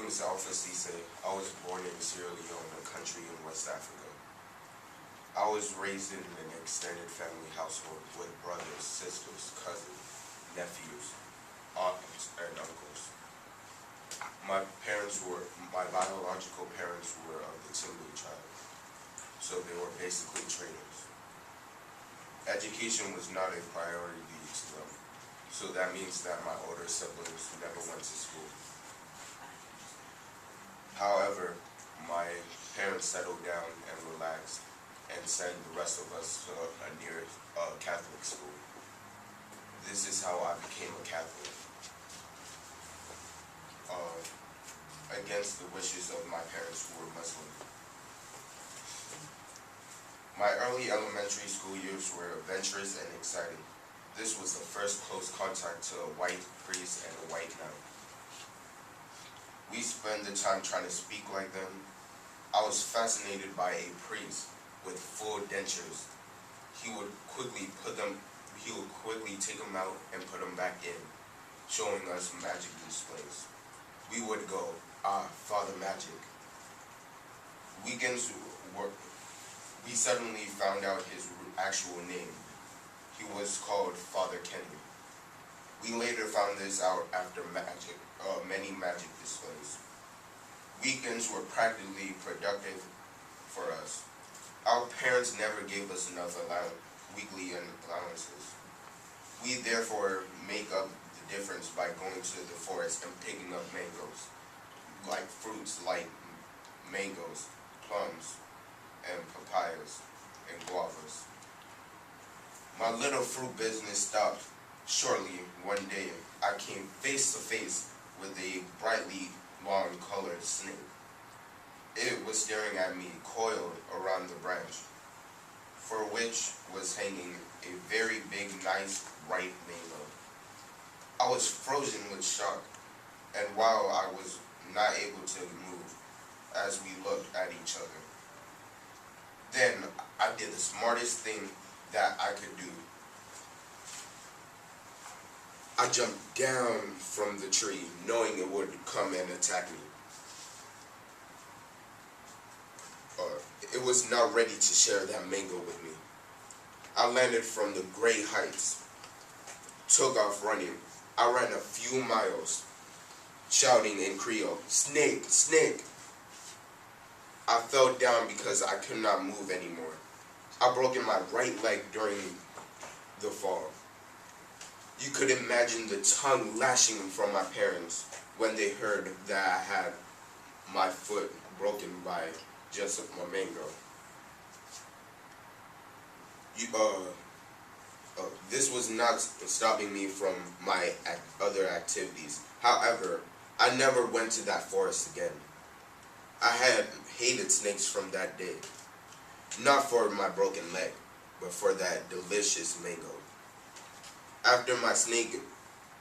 name is Alpha Cisse. I was born in Sierra Leone, a country in West Africa. I was raised in an extended family household with brothers, sisters, cousins, nephews, aunts, and uncles. My biological parents were of the Timbu tribe, so they were basically traders. Education was not a priority to them, so that means that my older siblings never went to school. However, my parents settled down and relaxed and sent the rest of us to a near Catholic school. This is how I became a Catholic, against the wishes of my parents who were Muslim. My early elementary school years were adventurous and exciting. This was the first close contact to a white priest and a white nun. We spent the time trying to speak like them. I was fascinated by a priest with full dentures. He would quickly take them out and put them back in, showing us magic displays. We would go, Father Magic. We suddenly found out his actual name. He was called Father Kenny. We later found this out after many magic displays. Weekends were practically productive for us. Our parents never gave us enough weekly allowances. We therefore make up the difference by going to the forest and picking up mangoes, like fruits like mangoes, plums, and papayas, and guavas. My little fruit business stopped shortly. One day, I came face to face with a brightly lawn-colored snake. It was staring at me, coiled around the branch, for which was hanging a very big, nice, ripe mango. I was frozen with shock, and while I was not able to move as we looked at each other, then I did the smartest thing that I could do. I jumped down from the tree, knowing it would come and attack me. It was not ready to share that mango with me. I landed from the great heights, took off running. I ran a few miles, shouting in Creole, "Snake, snake!" I fell down because I could not move anymore. I broke my right leg during the fall. You could imagine the tongue lashing from my parents when they heard that I had my foot broken by just a mango. This was not stopping me from my other activities. However, I never went to that forest again. I had hated snakes from that day. Not for my broken leg, but for that delicious mango. After my snake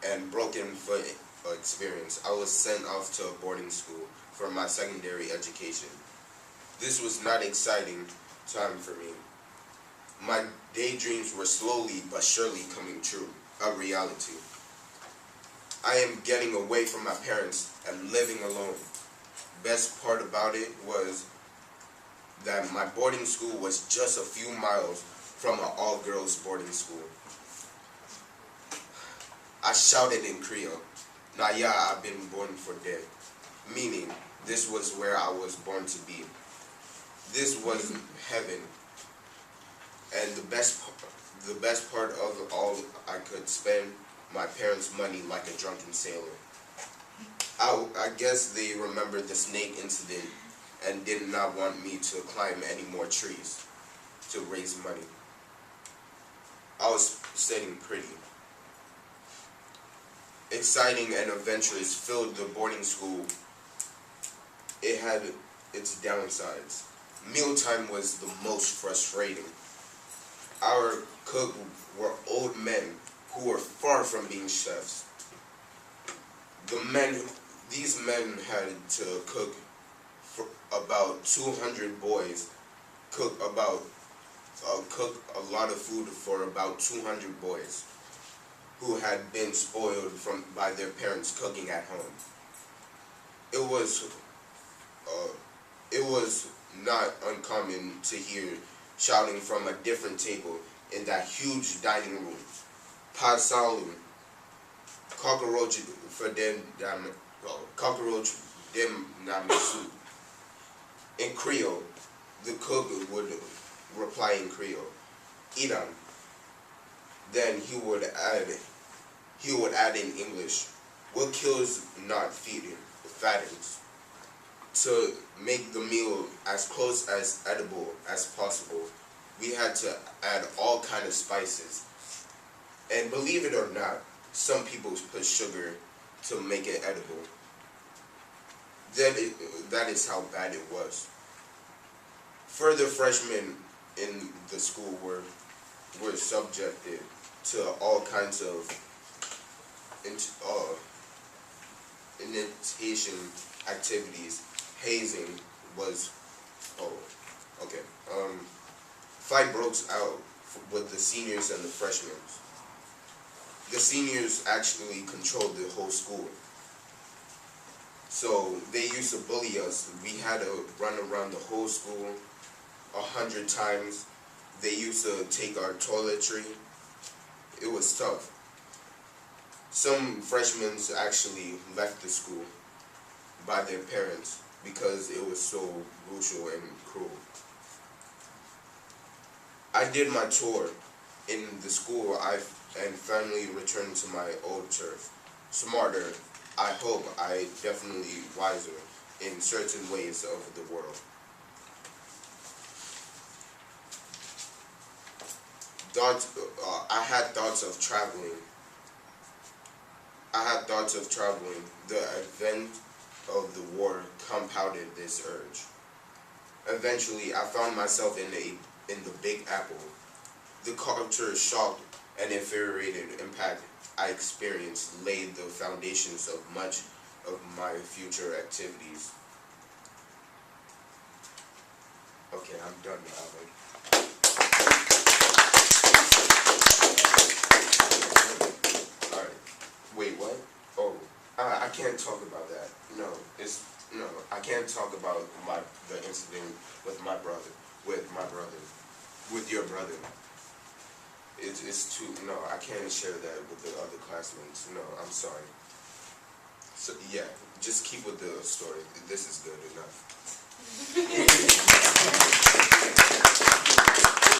and broken foot experience, I was sent off to a boarding school for my secondary education. This was not an exciting time for me. My daydreams were slowly but surely coming true, a reality. I am getting away from my parents and living alone. Best part about it was that my boarding school was just a few miles from an all-girls boarding school. I shouted in Creole, "Naya, I've been born for dead," meaning this was where I was born to be. This was heaven, and the best part of all, I could spend my parents' money like a drunken sailor. I guess they remembered the snake incident and did not want me to climb any more trees to raise money. I was sitting pretty. Exciting and adventurous filled the boarding school. It had its downsides. Mealtime was the most frustrating. Our cook were old men who were far from being chefs. These men had to cook for about 200 boys, cook a lot of food for about 200 boys who had been spoiled by their parents cooking at home. it was uh, it was not uncommon to hear shouting from a different table in that huge dining room. Pasalu, cockroach for them, cockroach dem namisu. In Creole, the cook would reply in Creole, Iran. Then he would add in English, what kills not feeding, fattens. To make the meal as close as edible as possible, we had to add all kind of spices. And believe it or not, some people put sugar to make it edible. That is how bad it was. Further freshmen in the school were subjected to all kinds of initiation activities. Hazing was, oh, okay. Fight broke out with the seniors and the freshmen. The seniors actually controlled the whole school. So they used to bully us. We had to run around the whole school 100 times. They used to take our toiletry. It was tough. Some freshmen actually left the school by their parents because it was so brutal and cruel. I did my tour in the school and finally returned to my old turf. Smarter, I hope, I definitely wiser in certain ways of the world. I had thoughts of traveling. The event of the war compounded this urge. Eventually, I found myself in the Big Apple. The culture shock and infuriated impact I experienced laid the foundations of much of my future activities. Okay, I'm done now. Alright. Wait, what? Oh, I can't talk about that. No, I can't talk about the incident with your brother. It's too, no, I can't share that with the other classmates. No, I'm sorry. So yeah, just keep with the story. This is good enough.